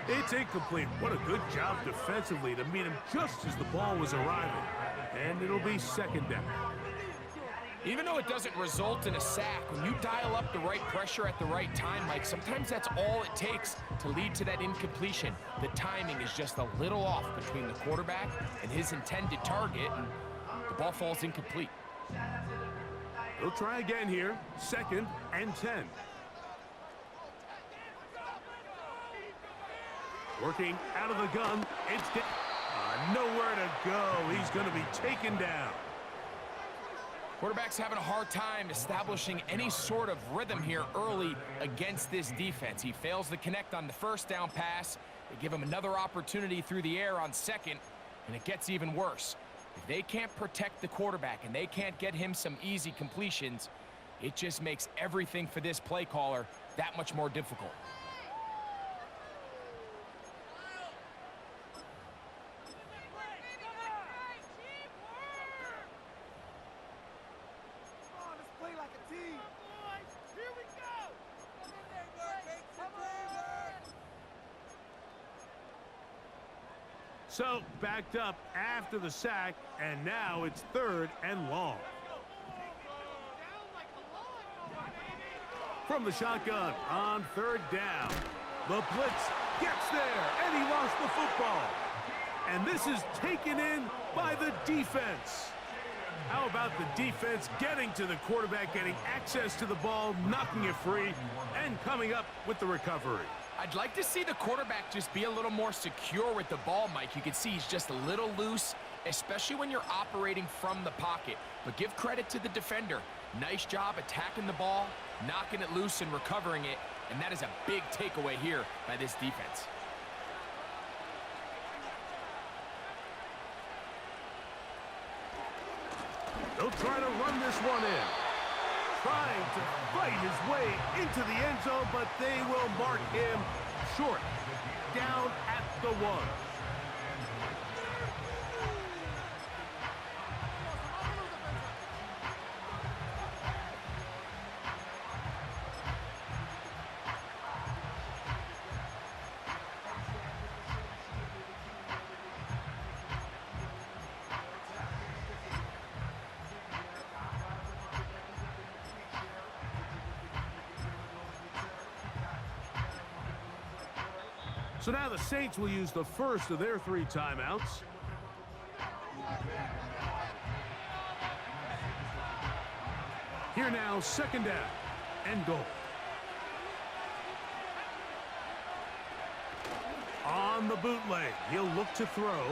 It's incomplete. What a good job defensively to meet him just as the ball was arriving. And it'll be second down. Even though it doesn't result in a sack, when you dial up the right pressure at the right time, Mike, sometimes that's all it takes to lead to that incompletion. The timing is just a little off between the quarterback and his intended target, and the ball falls incomplete. They'll try again here. 2nd and 10. Working out of the gun. It's nowhere to go. He's going to be taken down. Quarterback's having a hard time establishing any sort of rhythm here early against this defense. He fails to connect on the first down pass. They give him another opportunity through the air on second, and it gets even worse. If they can't protect the quarterback and they can't get him some easy completions, it just makes everything for this play caller that much more difficult. So, backed up after the sack, and now it's 3rd and long. From the shotgun on 3rd down. The blitz gets there, and he lost the football. And this is taken in by the defense. How about the defense getting to the quarterback, getting access to the ball, knocking it free, and coming up with the recovery? I'd like to see the quarterback just be a little more secure with the ball, Mike. You can see he's just a little loose, especially when you're operating from the pocket. But give credit to the defender. Nice job attacking the ball, knocking it loose and recovering it, and that is a big takeaway here by this defense. They'll try to run this one in. Trying to fight his way into the end zone, but they will mark him short. Down at the 1. So now the Saints will use the first of their 3 timeouts. Here now, 2nd down and goal. On the bootleg, he'll look to throw.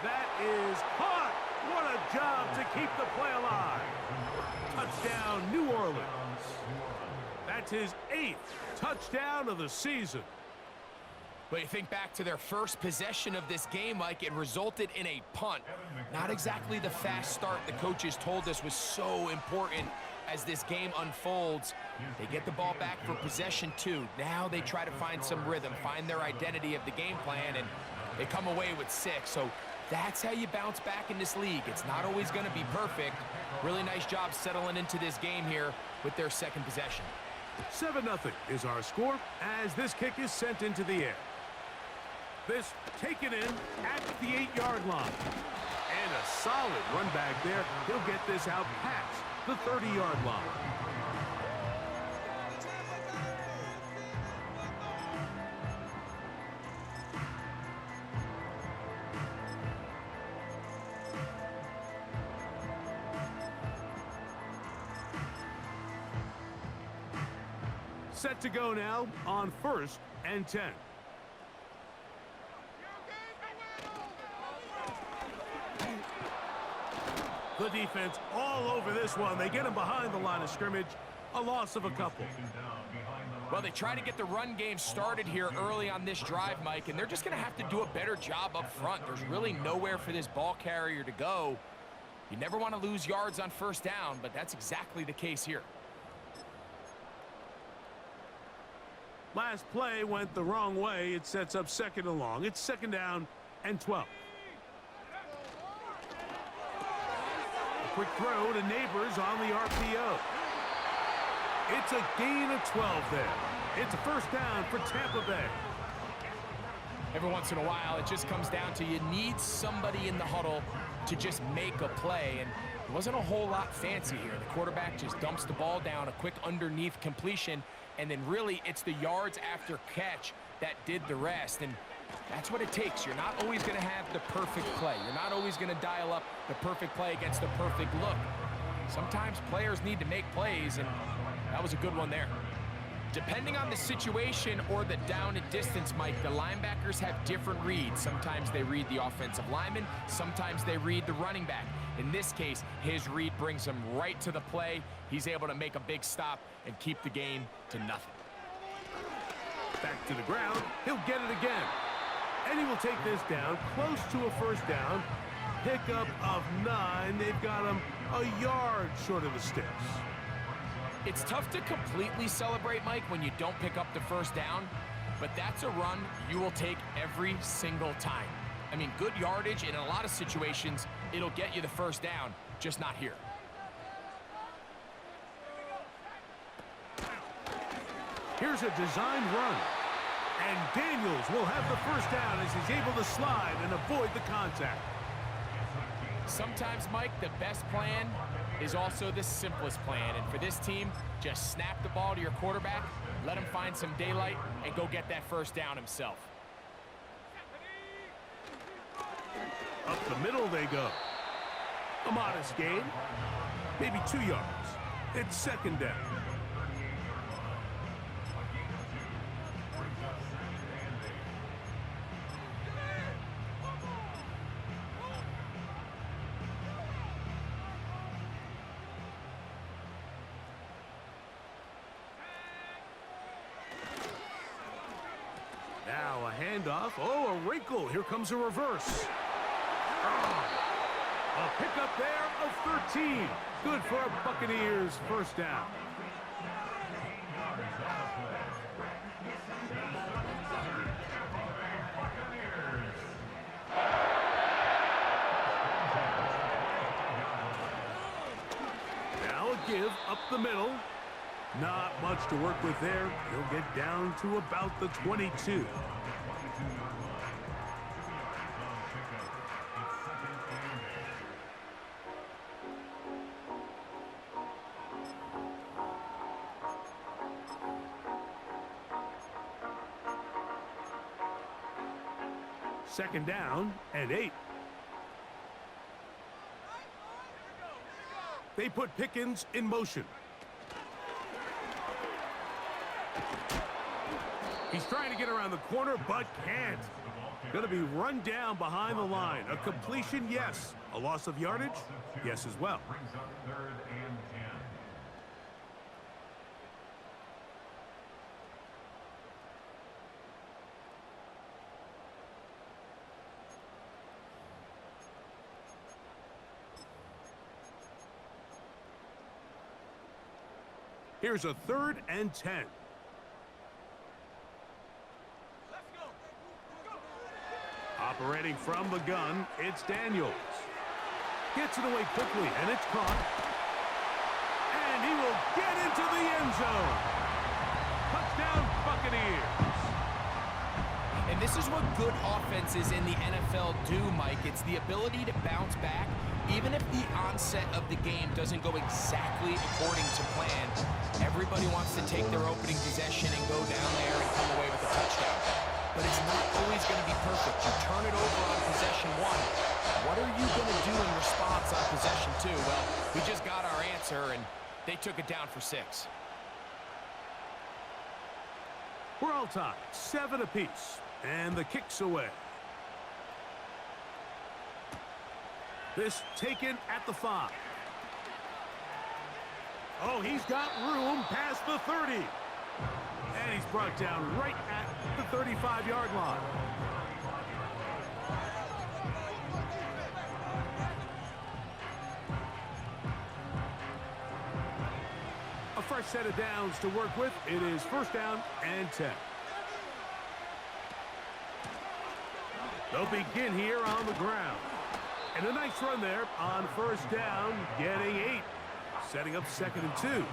That is caught. What a job to keep the play alive. Touchdown, New Orleans. That's his 8th touchdown of the season. But you think back to their first possession of this game, like it resulted in a punt. Not exactly the fast start the coaches told us was so important as this game unfolds. They get the ball back for possession 2. Now they try to find some rhythm, find their identity of the game plan, and they come away with 6. So that's how you bounce back in this league. It's not always going to be perfect. Really nice job settling into this game here with their 2nd possession. 7-0 is our score as this kick is sent into the air. This taken in at the 8-yard line. And a solid run back there. He'll get this out past the 30-yard line. Set to go now on 1st and 10. The defense all over this one. They get him behind the line of scrimmage. A loss of a couple. Well, they try to get the run game started here early on this drive, Mike, and they're just going to have to do a better job up front. There's really nowhere for this ball carrier to go. You never want to lose yards on 1st down, but that's exactly the case here. Last play went the wrong way. It sets up 2nd and long. It's 2nd down and 12. A quick throw to Neighbors on the RPO. It's a gain of 12 there. It's a first down for Tampa Bay. Every once in a while, it just comes down to you need somebody in the huddle to just make a play, and it wasn't a whole lot fancy here. The quarterback just dumps the ball down, a quick underneath completion, and then really it's the yards after catch that did the rest, and that's what it takes. You're not always going to have the perfect play. You're not always going to dial up the perfect play against the perfect look. Sometimes players need to make plays, and that was a good one there. Depending on the situation or the down and distance, Mike, the linebackers have different reads. Sometimes they read the offensive lineman. Sometimes they read the running back. In this case, his read brings him right to the play. He's able to make a big stop and keep the game to nothing. Back to the ground. He'll get it again. And he will take this down close to a first down. Pickup of 9. They've got him a yard short of the sticks. It's tough to completely celebrate, Mike, when you don't pick up the first down, but that's a run you will take every single time. I mean, good yardage, and in a lot of situations, it'll get you the first down, just not here. Here's a designed run. And Daniels will have the first down as he's able to slide and avoid the contact. Sometimes, Mike, the best plan is also the simplest plan. And for this team, just snap the ball to your quarterback, let him find some daylight, and go get that first down himself. Up the middle they go. A modest gain. Maybe 2 yards. It's second down. Now a handoff. Oh, a wrinkle. Here comes a reverse. Oh, a pickup there of 13. Good for our Buccaneers. First down. Now a give up the middle. Not much to work with there. He'll get down to about the 22. Second down and 8. They put Pickens in motion. He's trying to get around the corner, but can't. Going to be run down behind the line. A completion, yes. A loss of yardage, yes as well. Here's a 3rd and 10. Operating from the gun, it's Daniels. Gets it away quickly, and it's caught. And he will get into the end zone. Touchdown, Buccaneers. And this is what good offenses in the NFL do, Mike. It's the ability to bounce back, even if the onset of the game doesn't go exactly according to plan. Everybody wants to take their opening possession and go down there and come away with a touchdown. But it's not always going to be perfect. You turn it over on possession 1. What are you going to do in response on possession 2? Well, we just got our answer, and they took it down for 6. We're all tied, 7 apiece, and the kick's away. This taken at the 5. Oh, he's got room past the 30. And he's brought down right at the 35-yard line. A fresh set of downs to work with. It is first down and 10. They'll begin here on the ground. And a nice run there on first down, getting 8. Setting up 2nd and 2.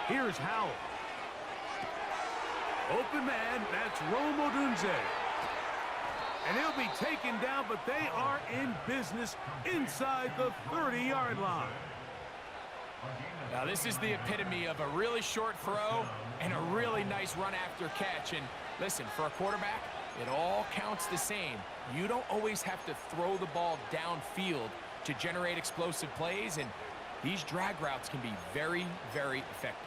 Here's Howell. Open man, that's Rome Odunze. And he'll be taken down, but they are in business inside the 30-yard line. Now, this is the epitome of a really short throw and a really nice run after catch. And listen, for a quarterback, it all counts the same. You don't always have to throw the ball downfield to generate explosive plays, and these drag routes can be very, very effective.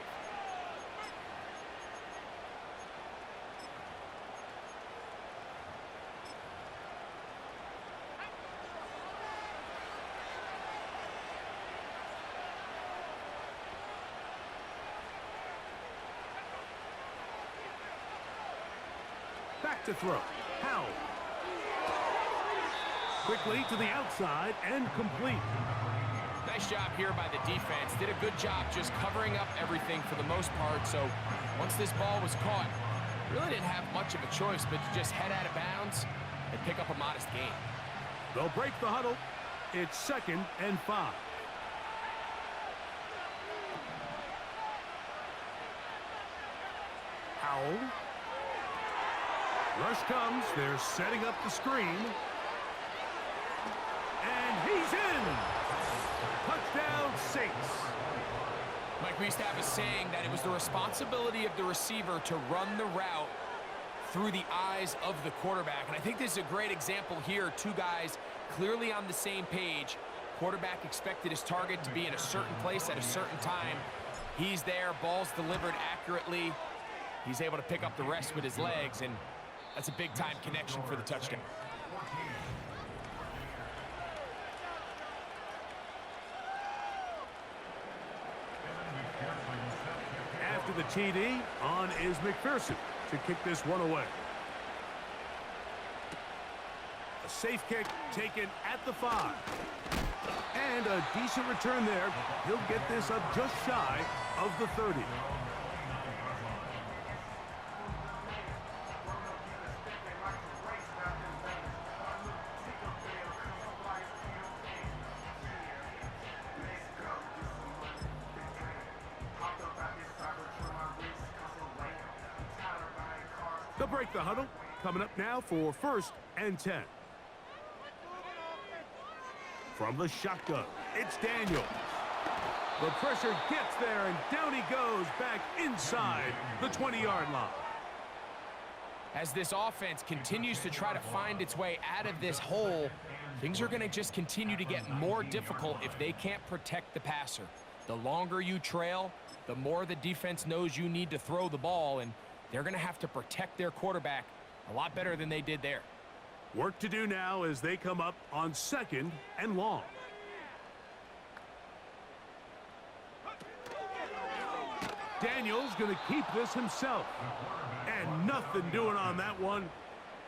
Back to throw. Howell. Quickly to the outside and complete. Nice job here by the defense. Did a good job just covering up everything for the most part. So once this ball was caught, really didn't have much of a choice but to just head out of bounds and pick up a modest gain. They'll break the huddle. It's 2nd and 5. Howell. Rush comes. They're setting up the screen. And he's in. Touchdown, Saints. Mike, we used to have a saying that it was the responsibility of the receiver to run the route through the eyes of the quarterback. And I think this is a great example here. Two guys clearly on the same page. Quarterback expected his target to be in a certain place at a certain time. He's there. Ball's delivered accurately. He's able to pick up the rest with his legs, and that's a big-time connection for the touchdown. After the TD, on is McPherson to kick this one away. A safe kick taken at the 5. And a decent return there. He'll get this up just shy of the 30. They'll break the huddle. Coming up now for 1st and 10. From the shotgun, it's Daniels. The pressure gets there, and down he goes back inside the 20-yard line. As this offense continues to try to find its way out of this hole, things are going to just continue to get more difficult if they can't protect the passer. The longer you trail, the more the defense knows you need to throw the ball, and they're going to have to protect their quarterback a lot better than they did there. Work to do now as they come up on 2nd and long. Daniels going to keep this himself. And nothing doing on that one.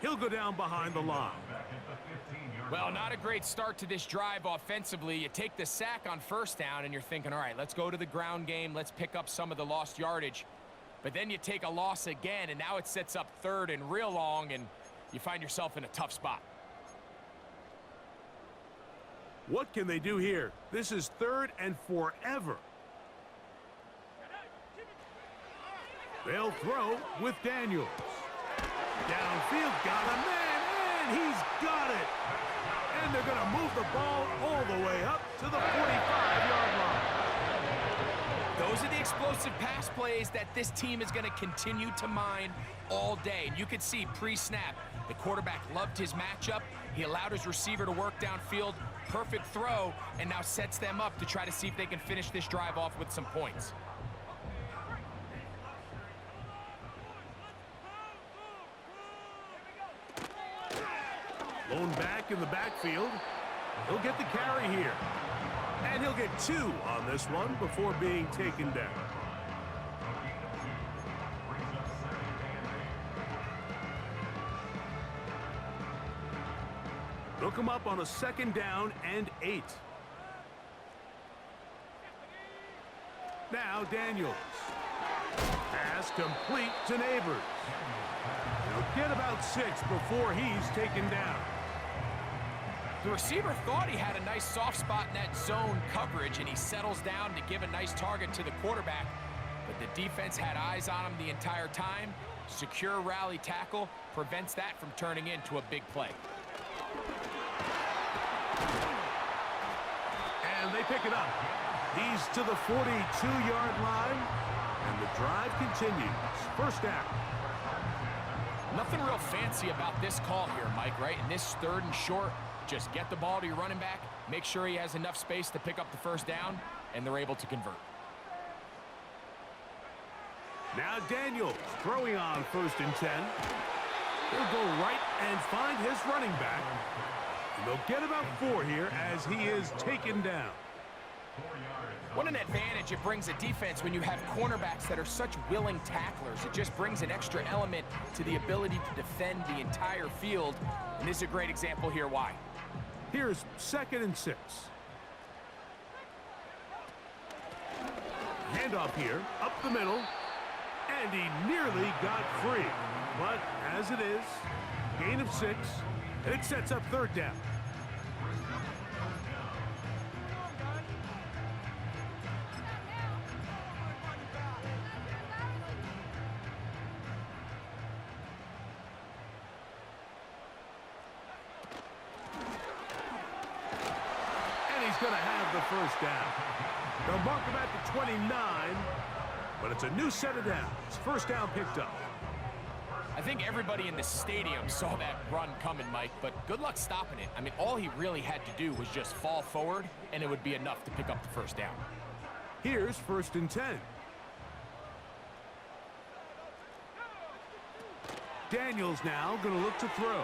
He'll go down behind the line. Well, not a great start to this drive offensively. You take the sack on 1st down, and you're thinking, all right, let's go to the ground game. Let's pick up some of the lost yardage. But then you take a loss again, and now it sets up 3rd and real long, and you find yourself in a tough spot. What can they do here? This is 3rd and forever. They'll throw with Daniels. Downfield, got a man, and he's got it. And they're going to move the ball all the way up to the 45-yard line. Those are the explosive pass plays that this team is going to continue to mine all day. And you can see pre-snap, the quarterback loved his matchup. He allowed his receiver to work downfield. Perfect throw, and now sets them up to try to see if they can finish this drive off with some points. Lone back in the backfield. He'll get the carry here. And he'll get 2 on this one before being taken down. They'll come up on a 2nd down and 8. Now Daniels. Pass complete to Neighbors. He'll get about 6 before he's taken down. The receiver thought he had a nice soft spot in that zone coverage, and he settles down to give a nice target to the quarterback. But the defense had eyes on him the entire time. Secure rally tackle prevents that from turning into a big play. And they pick it up. He's to the 42-yard line, and the drive continues. First down. Nothing real fancy about this call here, Mike, right? In this 3rd and short, just get the ball to your running back, make sure he has enough space to pick up the first down, and they're able to convert. Now Daniels throwing on 1st and 10. He'll go right and find his running back. And they'll get about 4 here as he is taken down. What an advantage it brings a defense when you have cornerbacks that are such willing tacklers. It just brings an extra element to the ability to defend the entire field. And this is a great example here why. Here's 2nd and 6. Handoff here, up the middle. And he nearly got free. But as it is, gain of 6. And it sets up 3rd down. Going to have the first down. They'll mark him at the 29, but it's a new set of downs. First down picked up. I think everybody in the stadium saw that run coming, Mike, but good luck stopping it. I mean, all he really had to do was just fall forward, and it would be enough to pick up the first down. Here's 1st and 10. Daniels now going to look to throw.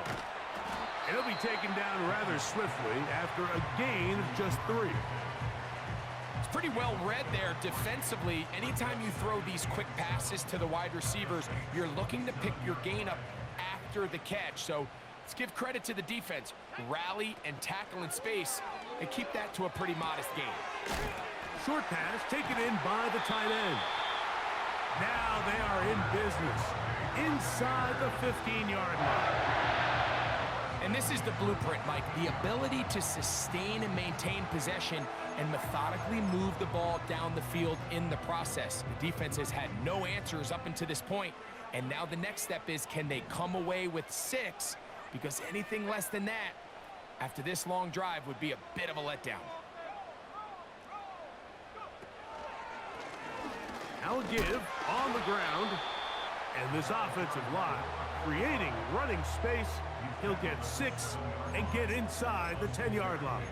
And he'll be taken down rather swiftly after a gain of just 3. It's pretty well read there defensively. Anytime you throw these quick passes to the wide receivers, you're looking to pick your gain up after the catch. So let's give credit to the defense. Rally and tackle in space and keep that to a pretty modest gain. Short pass taken in by the tight end. Now they are in business inside the 15-yard line. And this is the blueprint, Mike. The ability to sustain and maintain possession and methodically move the ball down the field in the process. The defense has had no answers up until this point, and now the next step is, can they come away with 6? Because anything less than that, after this long drive, would be a bit of a letdown. Now a give on the ground, and this offensive line creating running space. He'll get 6 and get inside the 10-yard line.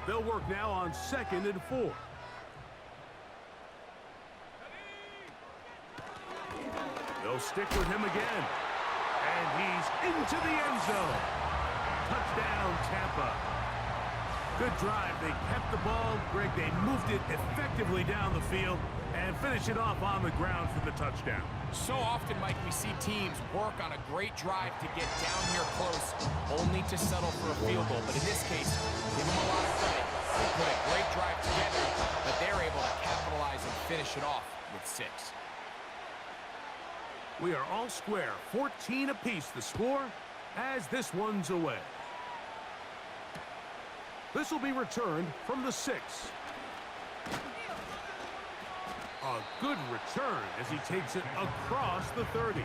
They'll work now on 2nd and 4. They'll stick with him again. And he's into the end zone. Touchdown, Tampa. Good drive. They kept the ball. Greg, they moved it effectively down the field and finish it off on the ground for the touchdown. So often, Mike, we see teams work on a great drive to get down here close, only to settle for a field goal. But in this case, give them a lot of credit. They put a great drive together, but they're able to capitalize and finish it off with 6. We are all square, 14 apiece the score as this one's away. This will be returned from the 6. A good return as he takes it across the 30.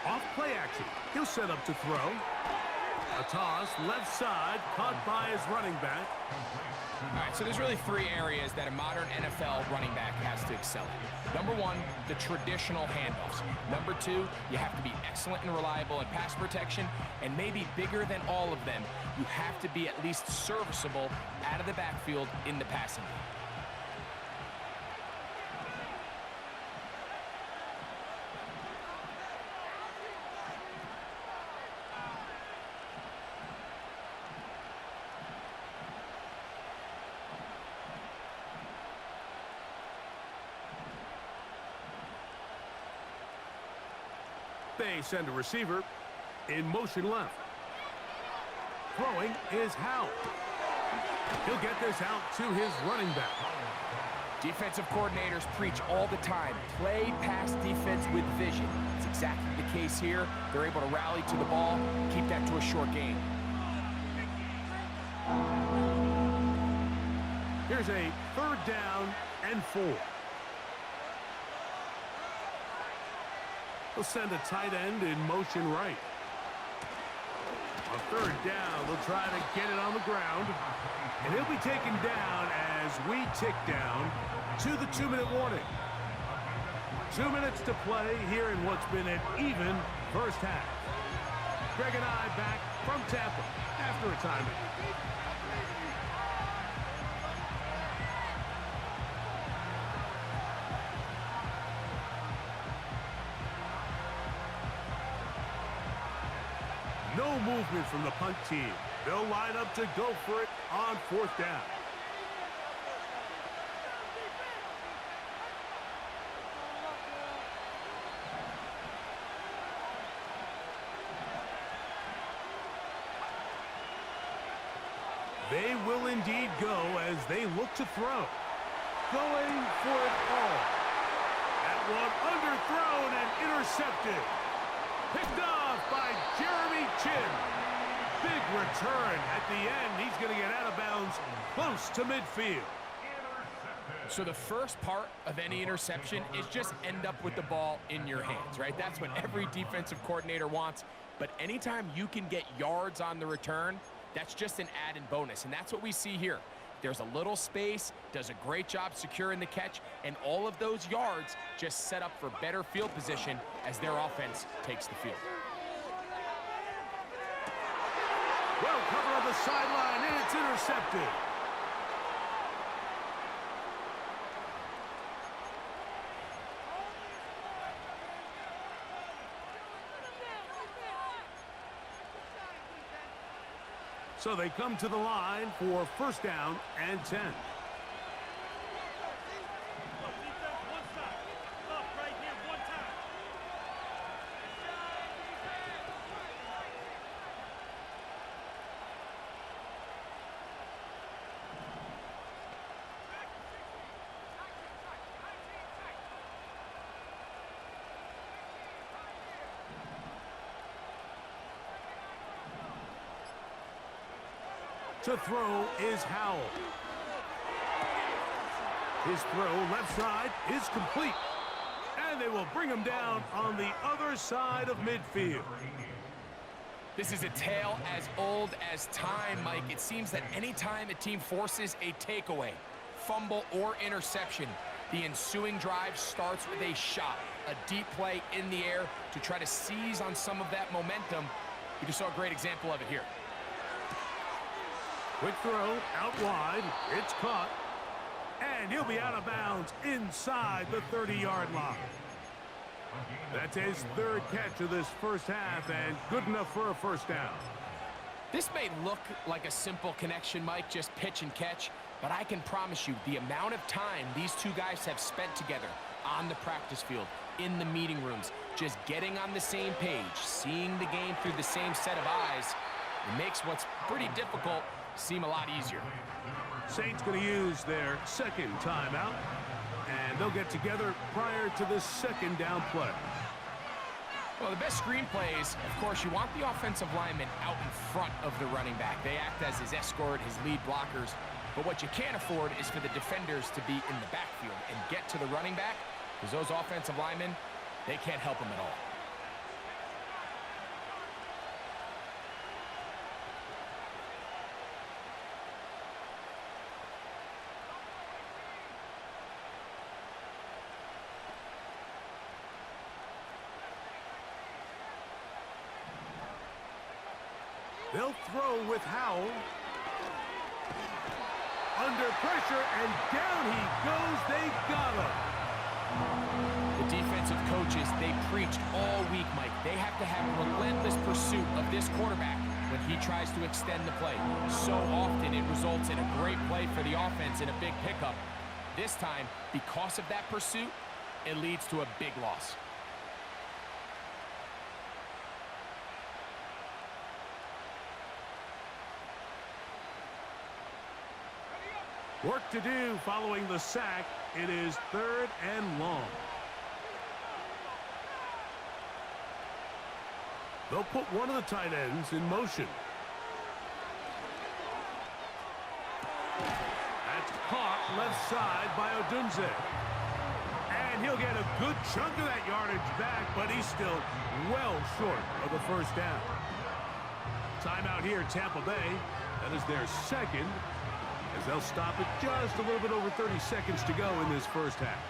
Off play action. He'll set up to throw. A toss, left side, caught by his running back. All right, so there's really three areas that a modern NFL running back has to excel in. Number one, the traditional handoffs. Number two, you have to be excellent and reliable in pass protection. And maybe bigger than all of them, you have to be at least serviceable out of the backfield in the passing game. They send a receiver in motion left. Throwing is Howell. He'll get this out to his running back. Defensive coordinators preach all the time, play pass defense with vision. It's exactly the case here. They're able to rally to the ball, keep that to a short game. Here's a 3rd down and 4. He'll send a tight end in motion right. On 3rd down, they'll try to get it on the ground. And he'll be taken down as we tick down to the 2-minute warning. 2 minutes to play here in what's been an even first half. Greg and I back from Tampa after a timeout. No movement from the punt team. They'll line up to go for it on 4th down. They will indeed go as they look to throw. Going for it all. That one underthrown and intercepted. Picked off by Jeremy Chin. Big return at the end. He's going to get out of bounds close to midfield. So the first part of any interception is just end up with the ball in your hands, right? That's what every defensive coordinator wants. But anytime you can get yards on the return, that's just an added bonus. And that's what we see here. There's a little space, does a great job securing the catch, and all of those yards just set up for better field position as their offense takes the field. Well, cover on the sideline, and it's intercepted. So they come to the line for 1st down and 10. To throw is Howell. His throw left side is complete. And they will bring him down on the other side of midfield. This is a tale as old as time, Mike. It seems that anytime a team forces a takeaway, fumble, or interception, the ensuing drive starts with a shot, a deep play in the air to try to seize on some of that momentum. We just saw a great example of it here. Quick throw, out wide, it's caught, and he'll be out of bounds inside the 30-yard line. That's his 3rd catch of this first half, and good enough for a 1st down. This may look like a simple connection, Mike, just pitch and catch, but I can promise you the amount of time these two guys have spent together on the practice field, in the meeting rooms, just getting on the same page, seeing the game through the same set of eyes, it makes what's pretty difficult seem a lot easier. Saints going to use their 2nd timeout, and they'll get together prior to the 2nd down play. Well, the best screen plays, of course, you want the offensive lineman out in front of the running back. They act as his escort, his lead blockers. But what you can't afford is for the defenders to be in the backfield and get to the running back, because those offensive linemen, they can't help him at all. They'll throw with Howell. Under pressure, and down he goes. They got him. The defensive coaches, they preached all week, Mike. They have to have relentless pursuit of this quarterback when he tries to extend the play. So often it results in a great play for the offense and a big pickup. This time, because of that pursuit, it leads to a big loss. Work to do following the sack. It is 3rd and long. They'll put one of the tight ends in motion. That's caught left side by Odunze. And he'll get a good chunk of that yardage back, but he's still well short of the first down. Timeout here, Tampa Bay. That is their second, as they'll stop it just a little bit over 30 seconds to go in this first half.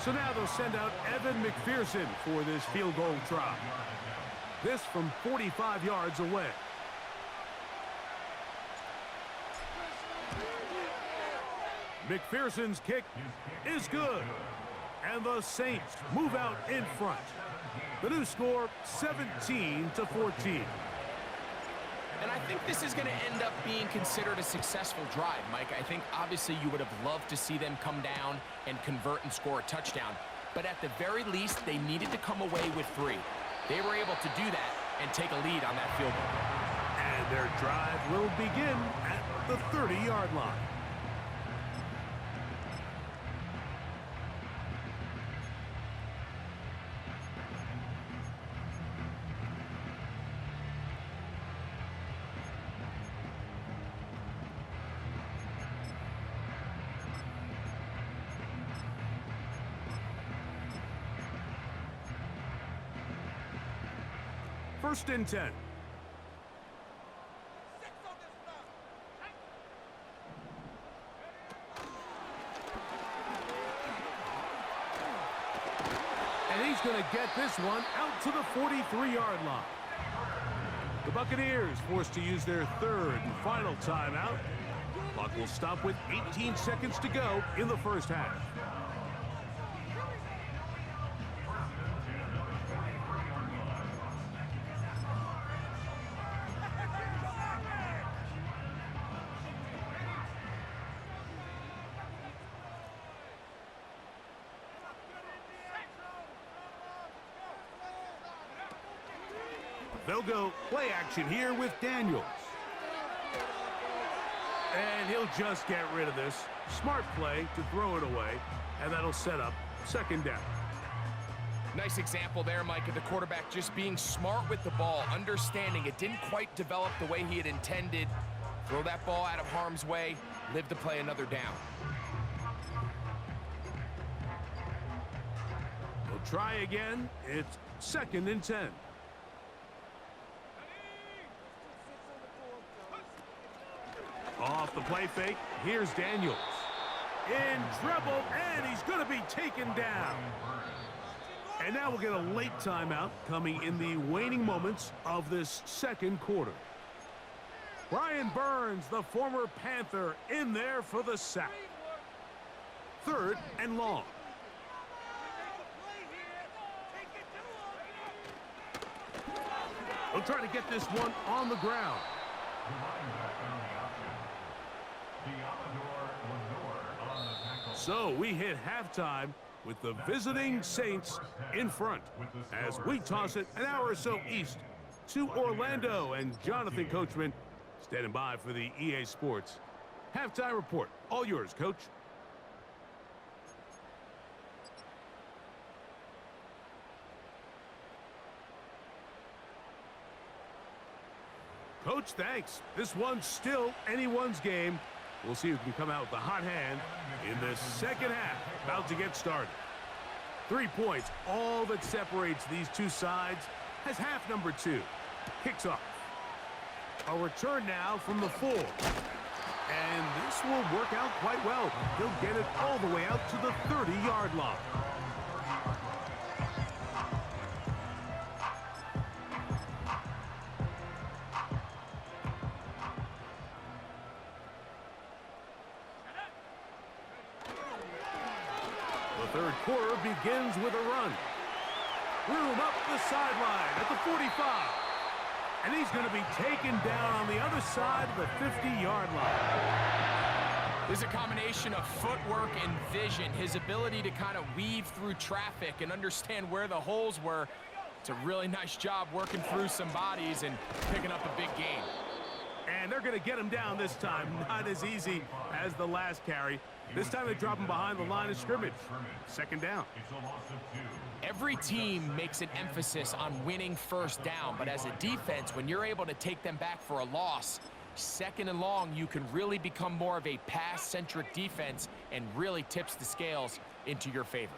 So now they'll send out Evan McPherson for this field goal try. This from 45 yards away. McPherson's kick is good. And the Saints move out in front. The new score, 17-14. And I think this is going to end up being considered a successful drive, Mike. I think obviously you would have loved to see them come down and convert and score a touchdown. But at the very least, they needed to come away with 3. They were able to do that and take a lead on that field goal. And their drive will begin at the 30-yard line. First and 10. And he's going to get this one out to the 43-yard line. The Buccaneers forced to use their 3rd and final timeout. Clock will stop with 18 seconds to go in the first half. They'll go play action here with Daniels. And he'll just get rid of this. Smart play to throw it away, and that'll set up 2nd down. Nice example there, Mike, of the quarterback just being smart with the ball, understanding it didn't quite develop the way he had intended. Throw that ball out of harm's way, live to play another down. We'll try again. It's 2nd and 10. Off the play fake, here's Daniels. In trouble, and he's going to be taken down. And now we'll get a late timeout coming in the waning moments of this 2nd quarter. Brian Burns, the former Panther, in there for the sack. 3rd and long. We'll try to get this one on the ground. So we hit halftime with the visiting Saints in front as we toss it an hour or so east to Orlando, and Jonathan Coachman standing by for the EA Sports halftime report. All yours, Coach. Coach, thanks. This one's still anyone's game. We'll see who can come out with the hot hand in the second half. About to get started. 3 points, all that separates these two sides, as half number 2 kicks off. A return now from the 4. And this will work out quite well. He'll get it all the way out to the 30-yard line. quarter begins with a run. Room up the sideline at the 45. And he's going to be taken down on the other side of the 50-yard line. There's a combination of footwork and vision, his ability to kind of weave through traffic and understand where the holes were. It's a really nice job working through some bodies and picking up a big gain. And they're going to get him down this time. Not as easy as the last carry. This time they drop him behind the line of scrimmage. Second down. Every team makes an emphasis on winning first down, but as a defense, when you're able to take them back for a loss, second and long, you can really become more of a pass-centric defense and really tips the scales into your favor.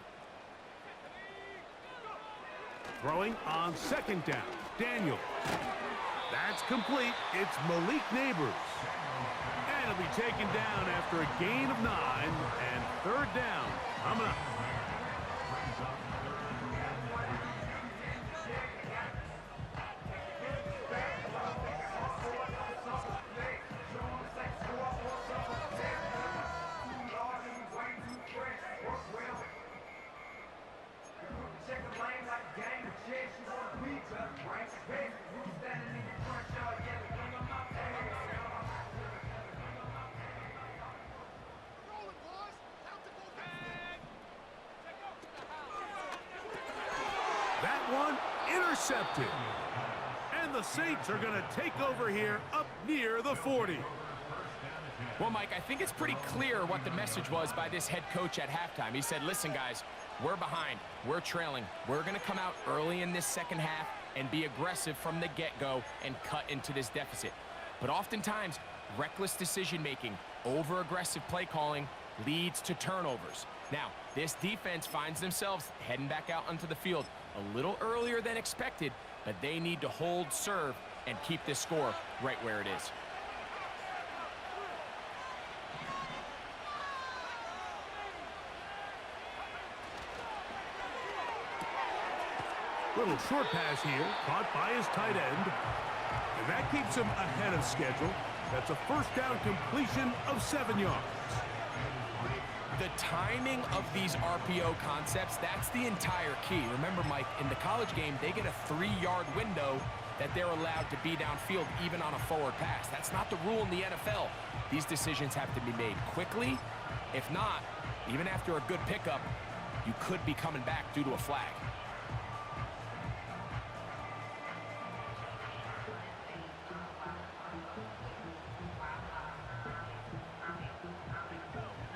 Throwing on second down. Daniel. That's complete. It's Malik Neighbors. And he'll be taken down after a gain of 9 and third down. Coming up. That one intercepted. And the Saints are going to take over here up near the 40. Well, Mike, I think it's pretty clear what the message was by this head coach at halftime. He said, listen, guys, we're behind. We're trailing. We're going to come out early in this second half and be aggressive from the get-go and cut into this deficit. But oftentimes, reckless decision-making, over-aggressive play calling leads to turnovers. Now, this defense finds themselves heading back out onto the field a little earlier than expected, but they need to hold serve and keep this score right where it is. Little short pass here, caught by his tight end. And that keeps him ahead of schedule. That's a first down completion of 7 yards. The timing of these RPO concepts, that's the entire key. Remember, Mike, in the college game, they get a 3-yard window that they're allowed to be downfield even on a forward pass. That's not the rule in the NFL. These decisions have to be made quickly. If not, even after a good pickup, you could be coming back due to a flag.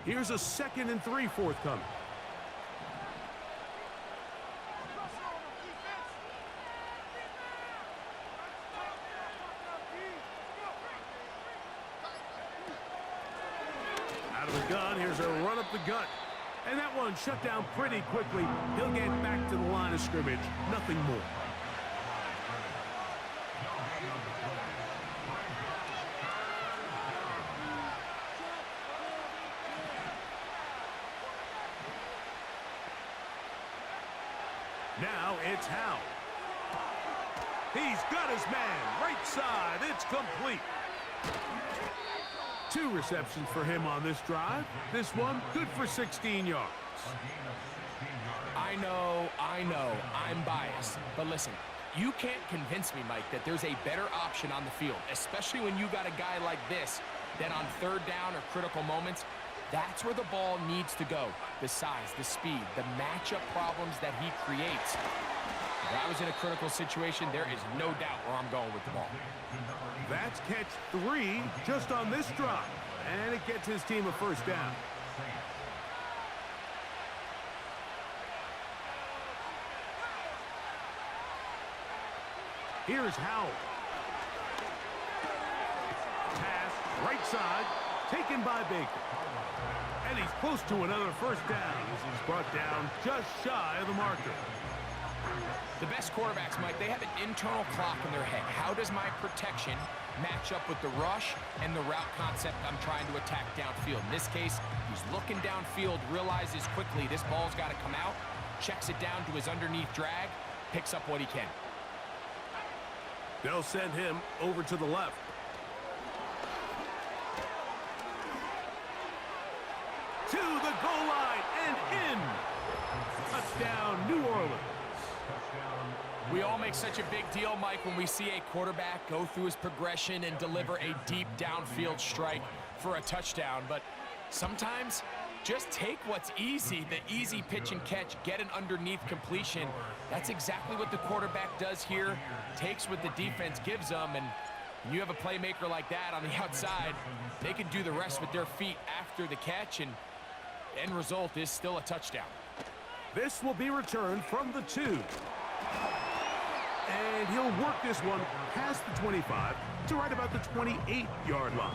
Here's a 2nd and 3 forthcoming. Out of the gun, here's a run up the gut. And that one shut down pretty quickly. He'll get back to the line of scrimmage. Nothing more. Now it's Howe. He's got his man. Right side. It's complete. 2 receptions for him on this drive. This one good for 16 yards. I know, I'm biased. But listen, you can't convince me, Mike, that there's a better option on the field, especially when you got a guy like this that on third down or critical moments, that's where the ball needs to go. The size, the speed, the matchup problems that he creates. If I was in a critical situation, there is no doubt where I'm going with the ball. That's catch 3 just on this drive. And it gets his team a first down. Here's Howell. Pass, right side, taken by Baker. And he's close to another first down as he's brought down just shy of the marker. The best quarterbacks, Mike, they have an internal clock in their head. How does my protection match up with the rush and the route concept I'm trying to attack downfield? In this case, he's looking downfield, realizes quickly this ball's got to come out, checks it down to his underneath drag, picks up what he can. They'll send him over to the left. To the goal line and in. make such a big deal, Mike, when we see a quarterback go through his progression and deliver a deep downfield strike for a touchdown. But sometimes just take what's easy, the easy pitch and catch, get an underneath completion. That's exactly what the quarterback does here, takes what the defense gives them, and when you have a playmaker like that on the outside, they can do the rest with their feet after the catch, and the end result is still a touchdown. This will be returned from the 2. And he'll work this one past the 25 to right about the 28-yard line.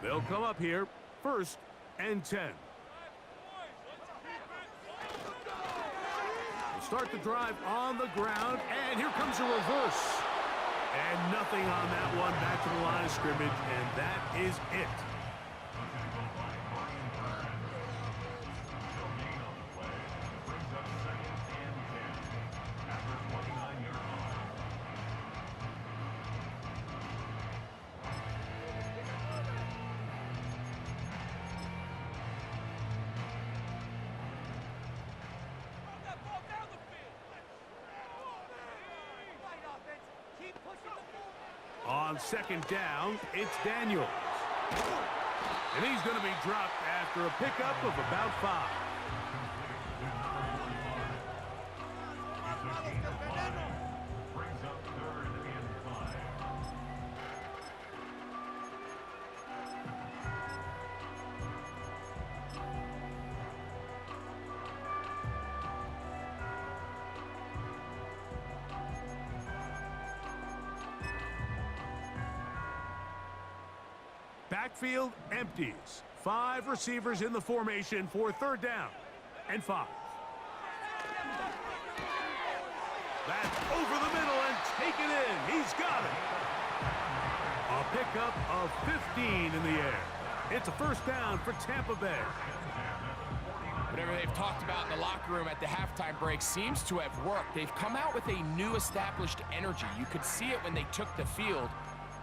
They'll come up here, 1st and 10. We'll start the drive on the ground, and here comes a reverse. And nothing on that one, back to the line of scrimmage, and that is it. On 2nd down, it's Daniels. And he's going to be dropped after a pickup of about 5. Backfield empties. 5 receivers in the formation for 3rd down and 5. That's over the middle and taken in. He's got it. A pickup of 15 in the air. It's a 1st down for Tampa Bay. Whatever they've talked about in the locker room at the halftime break seems to have worked. They've come out with a new established energy. You could see it when they took the field.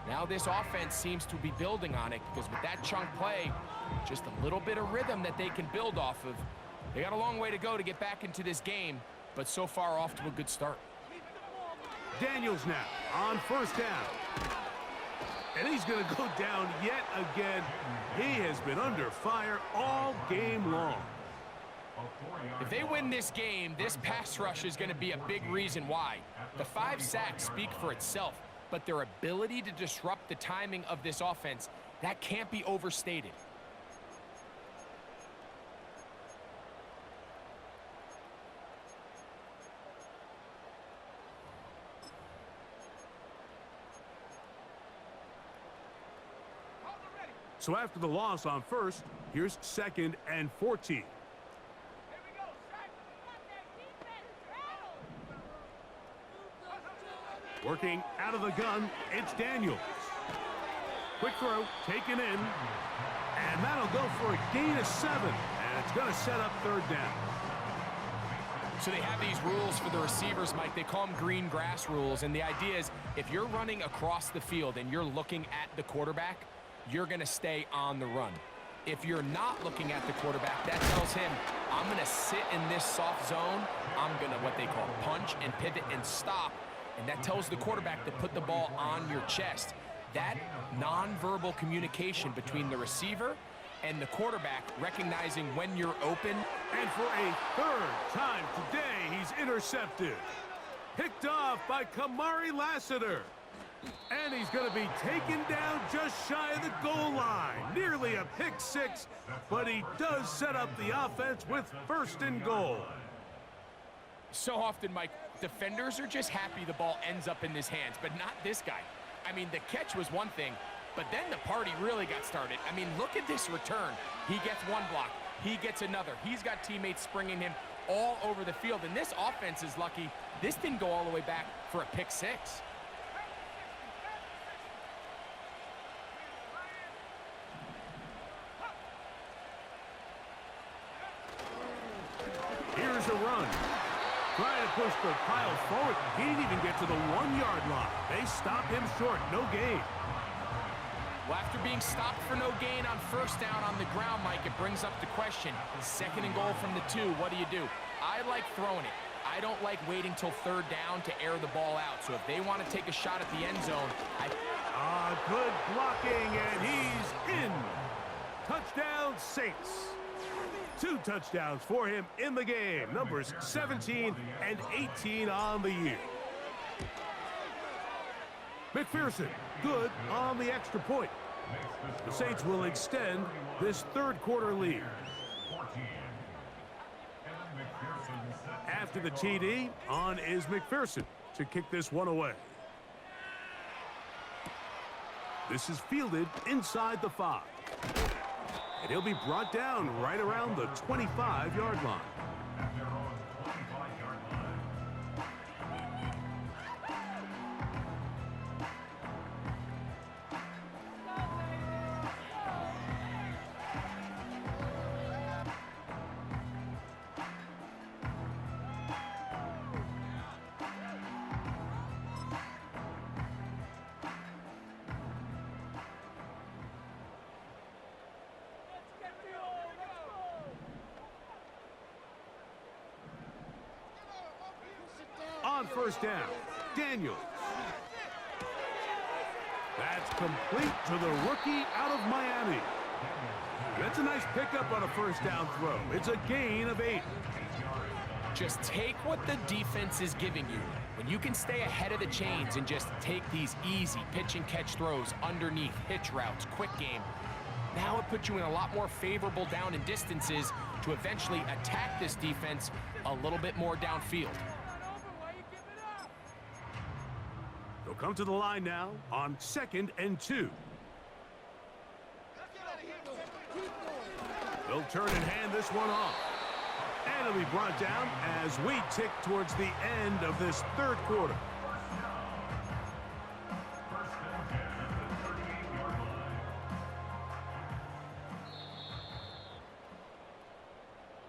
Now this offense seems to be building on it, because with that chunk play, just a little bit of rhythm that they can build off of. They got a long way to go to get back into this game, but so far off to a good start. Daniels now on 1st down. And he's going to go down yet again. He has been under fire all game long. If they win this game, this pass rush is going to be a big reason why. The 5 sacks speak for itself, but their ability to disrupt the timing of this offense, that can't be overstated. So after the loss on 1st, here's 2nd and 14. Working out of the gun, it's Daniels. Quick throw, taken in. And that'll go for a gain of 7. And it's going to set up 3rd down. So they have these rules for the receivers, Mike. They call them green grass rules. And the idea is, if you're running across the field and you're looking at the quarterback, you're going to stay on the run. If you're not looking at the quarterback, that tells him, I'm going to sit in this soft zone. I'm going to, what they call, punch and pivot and stop. And that tells the quarterback to put the ball on your chest. That nonverbal communication between the receiver and the quarterback, recognizing when you're open. And for a 3rd time today, he's intercepted. Picked off by Kamari Lassiter. And he's going to be taken down just shy of the goal line. Nearly a pick 6, but he does set up the offense with 1st and goal. So often, Mike, defenders are just happy the ball ends up in his hands, but not this guy. I mean, the catch was one thing, but then the party really got started. I mean, look at this return. He gets one block. He gets another. He's got teammates springing him all over the field, and this offense is lucky this didn't go all the way back for a pick 6. Here's a run. Trying to push the pile forward. He didn't even get to the 1-yard line. They stopped him short. No gain. Well, after being stopped for no gain on first down on the ground, Mike, it brings up the question. 2nd and goal from the 2. What do? I like throwing it. I don't like waiting till 3rd down to air the ball out. So if they want to take a shot at the end zone, good blocking, and he's in. Touchdown, Saints. 2 touchdowns for him in the game. Numbers 17 and 18 on the year. McPherson, good on the extra point. The Saints will extend this 3rd quarter lead. After the TD, on is McPherson to kick this one away. This is fielded inside the 5. And he'll be brought down right around the 25-yard line. On first down, Daniels. That's complete to the rookie out of Miami. That's a nice pickup on a first down throw. It's a gain of 8. Just take what the defense is giving you. When you can stay ahead of the chains and just take these easy pitch and catch throws underneath, hitch routes, quick game, now it puts you in a lot more favorable down and distances to eventually attack this defense a little bit more downfield. They'll come to the line now on 2nd and 2. They'll turn and hand this one off. And it'll be brought down as we tick towards the end of this 3rd quarter.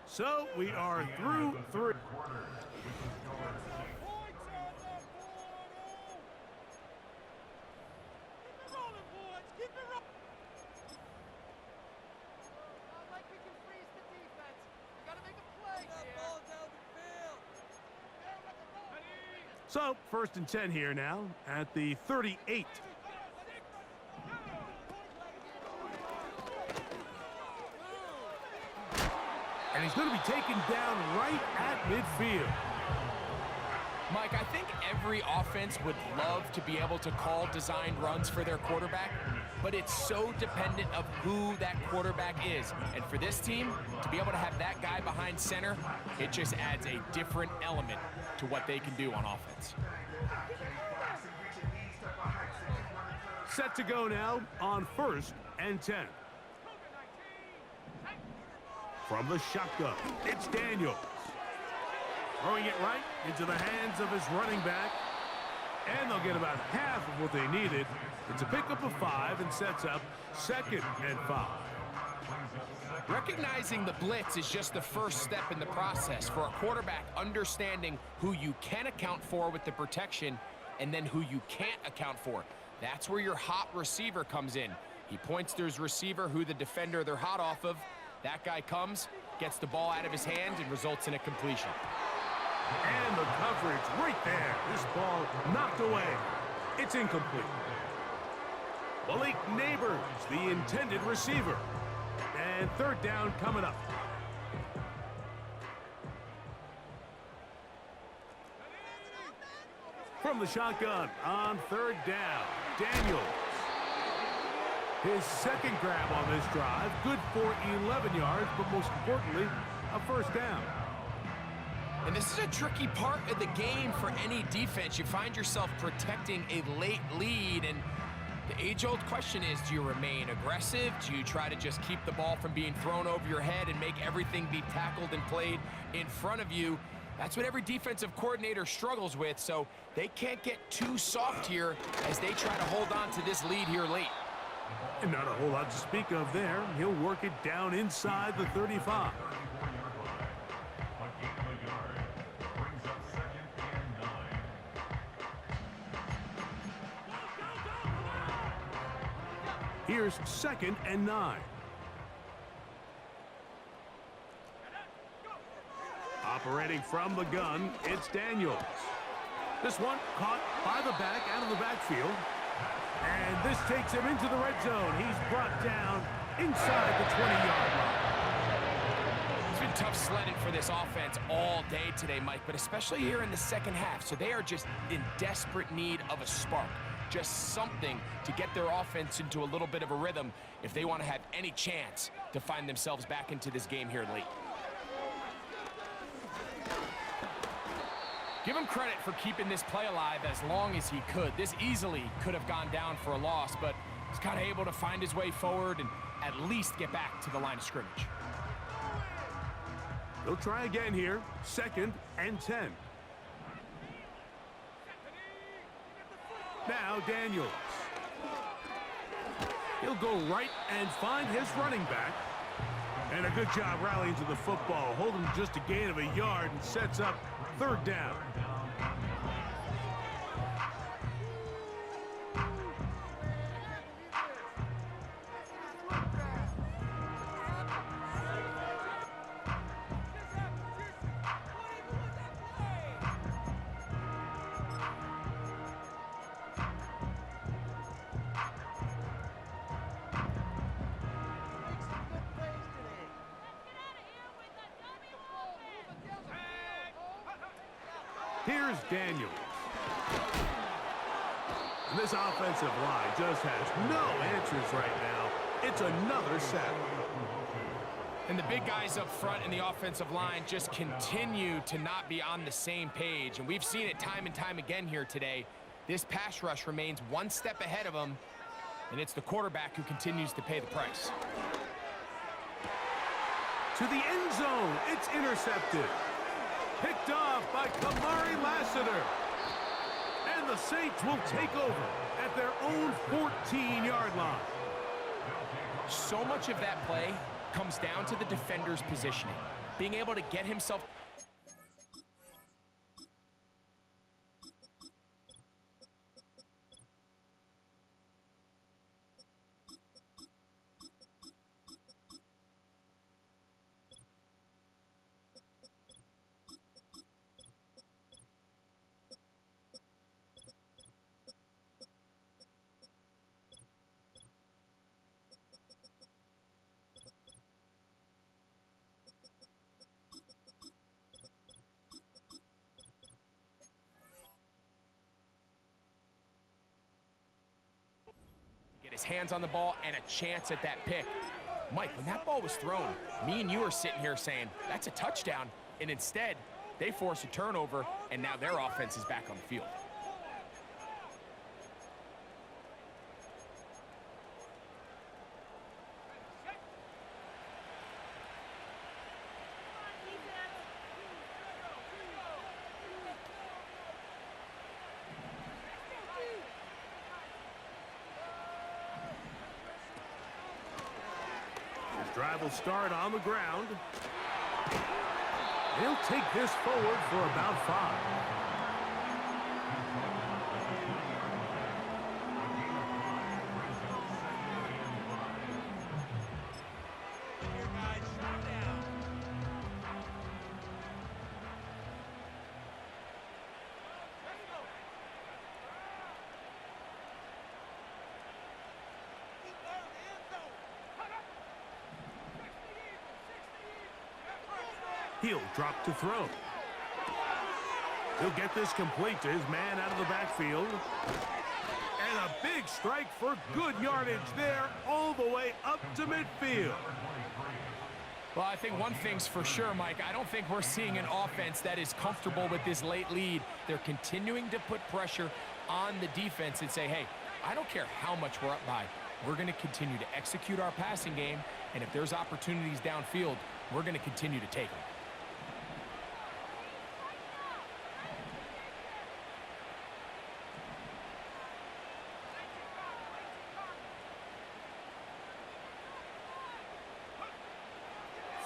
So we are through 3. So, 1st and 10 here now at the 38. And he's going to be taken down right at midfield. Mike, I think every offense would love to be able to call designed runs for their quarterback, but it's so dependent of who that quarterback is. And for this team, to be able to have that guy behind center, it just adds a different element to what they can do on offense. Set to go now on 1st and 10. From the shotgun, it's Daniels. Throwing it right into the hands of his running back. And they'll get about half of what they needed. It's a pickup of 5 and sets up 2nd and 5. Recognizing the blitz is just the first step in the process for a quarterback understanding who you can account for with the protection and then who you can't account for. That's where your hot receiver comes in. He points to his receiver, who the defender they're hot off of. That guy comes, gets the ball out of his hand, and results in a completion. And the coverage right there. This ball knocked away. It's incomplete. Malik Neighbors, the intended receiver. And 3rd down coming up. From the shotgun on 3rd down, Daniels. His 2nd grab on this drive, good for 11 yards, but most importantly, a first down. And this is a tricky part of the game for any defense. You find yourself protecting a late lead, and the age-old question is, do you remain aggressive? Do you try to just keep the ball from being thrown over your head and make everything be tackled and played in front of you? That's what every defensive coordinator struggles with, so they can't get too soft here as they try to hold on to this lead here late. And not a whole lot to speak of there. He'll work it down inside the 35. Here's 2nd and 9. Operating from the gun, it's Daniels. This one caught by the back, out of the backfield. And this takes him into the red zone. He's brought down inside the 20-yard line. It's been tough sledding for this offense all day today, Mike, but especially here in the second half. So they are just in desperate need of a spark, just something to get their offense into a little bit of a rhythm if they want to have any chance to find themselves back into this game here late. Give him credit for keeping this play alive as long as he could. This easily could have gone down for a loss, but he's kind of able to find his way forward and at least get back to the line of scrimmage. They'll try again here. 2nd and 10. Now Daniels. He'll go right and find his running back. And a good job rallying to the football. Holding just a gain of a yard and sets up 3rd down. Here's Daniels. And this offensive line just has no answers right now. It's another sack. And the big guys up front in the offensive line just continue to not be on the same page. And we've seen it time and time again here today. This pass rush remains one step ahead of them, and it's the quarterback who continues to pay the price. To the end zone. It's intercepted. Picked off by Kamari Lassiter. And the Saints will take over at their own 14-yard line. So much of that play comes down to the defender's positioning. Being able to get himself... his hands on the ball and a chance at that pick. Mike, when that ball was thrown, me and you are sitting here saying, that's a touchdown, and instead, they force a turnover, and now their offense is back on the field. Drive will start on the ground. He'll take this forward for about 5. He'll drop to throw. He'll get this complete to his man out of the backfield. And a big strike for good yardage there all the way up to midfield. Well, I think one thing's for sure, Mike. I don't think we're seeing an offense that is comfortable with this late lead. They're continuing to put pressure on the defense and say, hey, I don't care how much we're up by. We're going to continue to execute our passing game, and if there's opportunities downfield, we're going to continue to take them.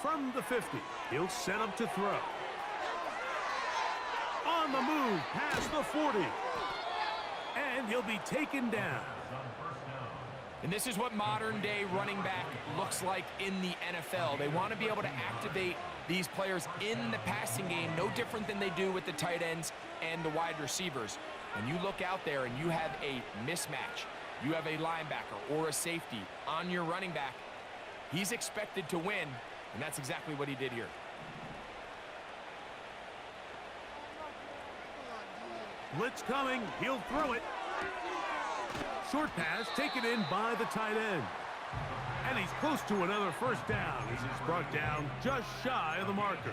From the 50, he'll set up to throw. On the move, past the 40. And he'll be taken down. And this is what modern-day running back looks like in the NFL. They want to be able to activate these players in the passing game, no different than they do with the tight ends and the wide receivers. When you look out there and you have a mismatch, you have a linebacker or a safety on your running back, he's expected to win, and that's exactly what he did here. Blitz coming. He'll throw it. Short pass taken in by the tight end. And he's close to another first down as he's brought down just shy of the marker.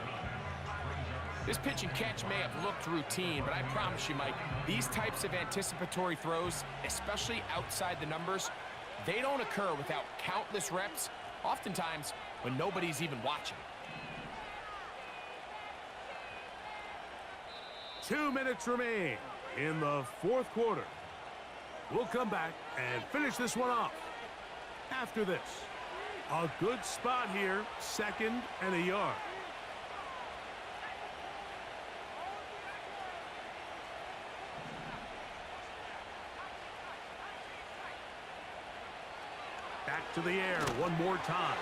This pitch and catch may have looked routine, but I promise you, Mike, these types of anticipatory throws, especially outside the numbers, they don't occur without countless reps, oftentimes when nobody's even watching. 2 minutes remain in the fourth quarter. We'll come back and finish this one off after this. A good spot here, 2nd and a yard. Back to the air one more time.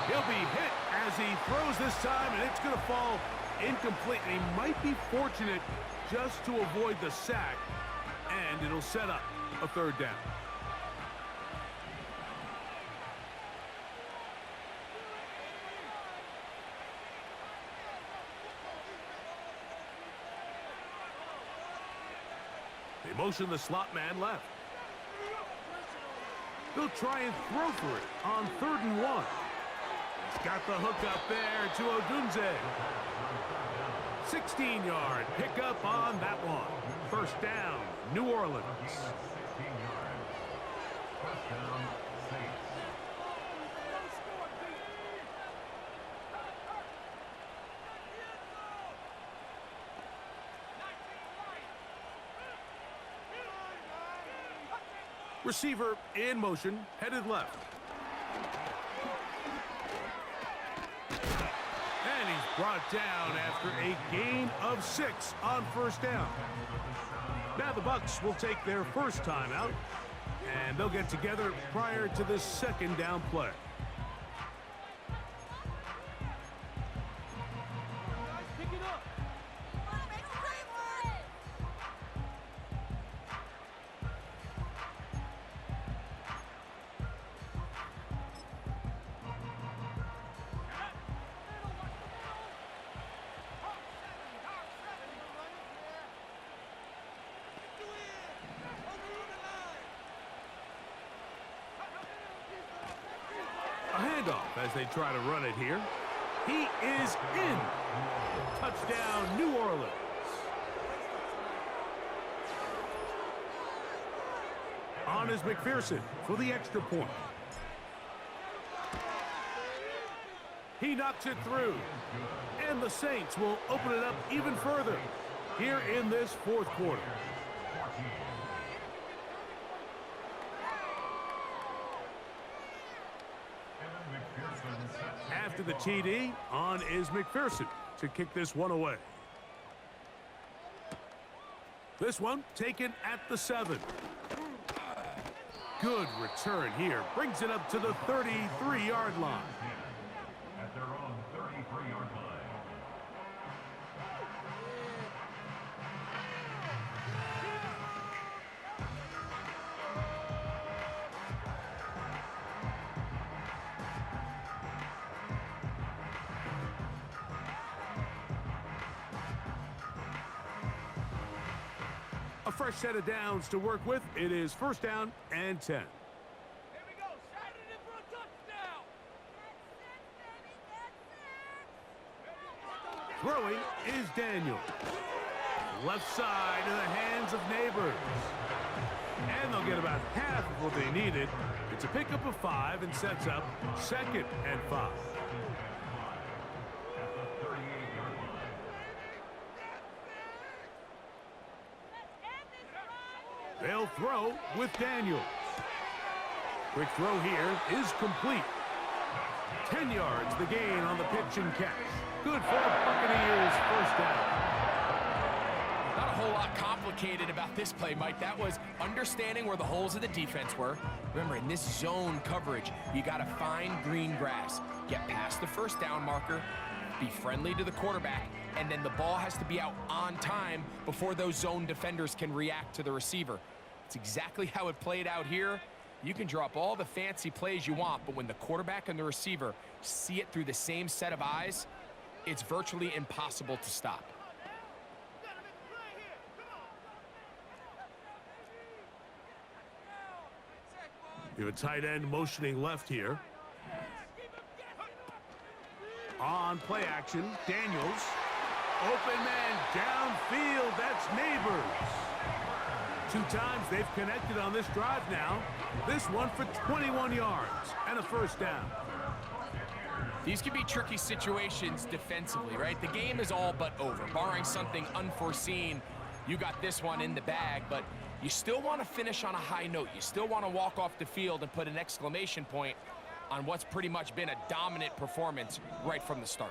He'll be hit as he throws this time, and it's going to fall incomplete. And he might be fortunate just to avoid the sack, and it'll set up a 3rd down. They motion the slot man left. They'll try and throw for it on 3rd and 1. He's got the hook up there to Odunze. 16-yard pickup on that one. 1st down, New Orleans. Receiver in motion, headed left. And he's brought down after a gain of 6 on 1st down. Now the Bucs will take their first time out, and they'll get together prior to this 2nd down play. A handoff as they try to run it here. He is in. Touchdown, New Orleans. On is McPherson for the extra point. He knocks it through. And the Saints will open it up even further here in this 4th quarter. After the TD, on is McPherson to kick this one away. This one taken at the 7. Good return here. Brings it up to the 33-yard line. At their own 33-yard line. A fresh set of downs to work with. It is 1st down and 10. Here we go. Shot it in for a touchdown. Throwing is Daniel. Left side in the hands of Neighbors. And they'll get about half of what they needed. It's a pickup of 5 and sets up 2nd and 5. They'll throw with Daniels. Quick throw here is complete. 10 yards the gain on the pitch and catch. Good for the Buccaneers, 1st down. Not a whole lot complicated about this play, Mike. That was understanding where the holes of the defense were. Remember, in this zone coverage, you got to find green grass, get past the first down marker, be friendly to the quarterback, and then the ball has to be out on time before those zone defenders can react to the receiver. It's exactly how it played out here. You can drop all the fancy plays you want, but when the quarterback and the receiver see it through the same set of eyes, it's virtually impossible to stop. You have a tight end motioning left here. On play action, Daniels. Open man downfield, that's Neighbors. 2 times they've connected on this drive now. This one for 21 yards and a first down. These can be tricky situations defensively, right? The game is all but over. Barring something unforeseen, you got this one in the bag, but you still want to finish on a high note. You still want to walk off the field and put an exclamation point on what's pretty much been a dominant performance right from the start.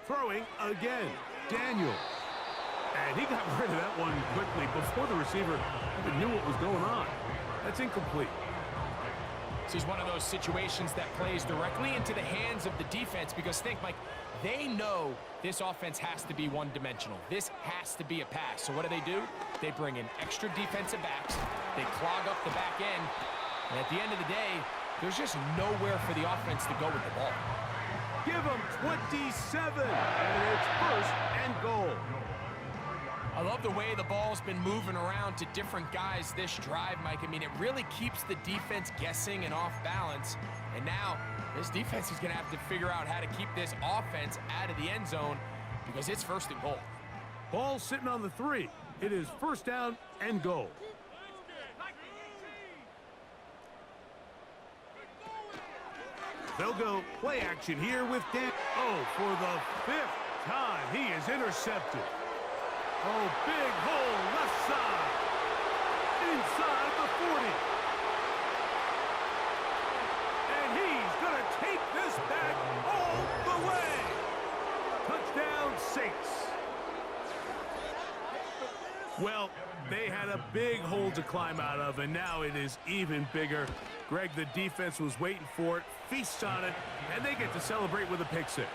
Throwing again, Daniel. And he got rid of that one quickly before the receiver even knew what was going on. That's incomplete. This is one of those situations that plays directly into the hands of the defense because think, Mike, they know this offense has to be one-dimensional. This has to be a pass. So what do? They bring in extra defensive backs. They clog up the back end. And at the end of the day, there's just nowhere for the offense to go with the ball. Give them 27, and it's first and goal. I love the way the ball's been moving around to different guys this drive, Mike. I mean, it really keeps the defense guessing and off balance. And now, this defense is going to have to figure out how to keep this offense out of the end zone because it's first and goal. Ball sitting on the 3. It is first down and goal. They'll go play action here with Dan. Oh, for the 5th time, he is intercepted. Oh, big hole left side. Inside the 40. And he's going to take this back all the way. Touchdown, Saints. Well, they had a big hole to climb out of, and now it is even bigger. Greg, the defense was waiting for it, feasts on it, and they get to celebrate with a pick 6.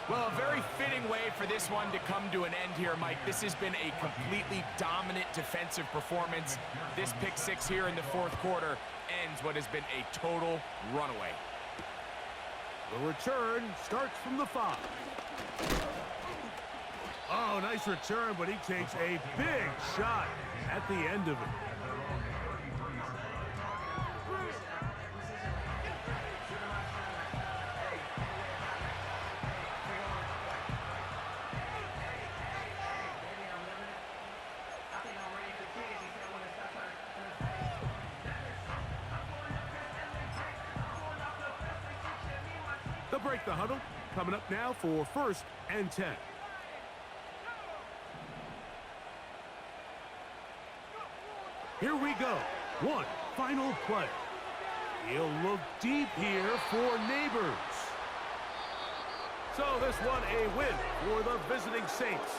Well, a very fitting way for this one to come to an end here, Mike. This has been a completely dominant defensive performance. This pick 6 here in the 4th quarter ends what has been a total runaway. The return starts from the 5. Oh, nice return, but he takes a big shot at the end of it. They'll break the huddle. Coming up now for 1st and 10. Here we go. One final play. He'll look deep here for Neighbors. So this one a win for the visiting Saints.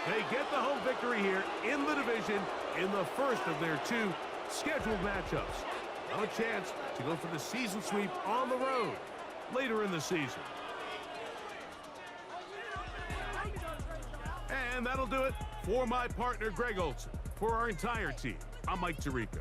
They get the home victory here in the division in the first of their 2 scheduled matchups. Now a chance to go for the season sweep on the road later in the season. And that'll do it for my partner, Greg Olson. For our entire team, I'm Mike Tirico.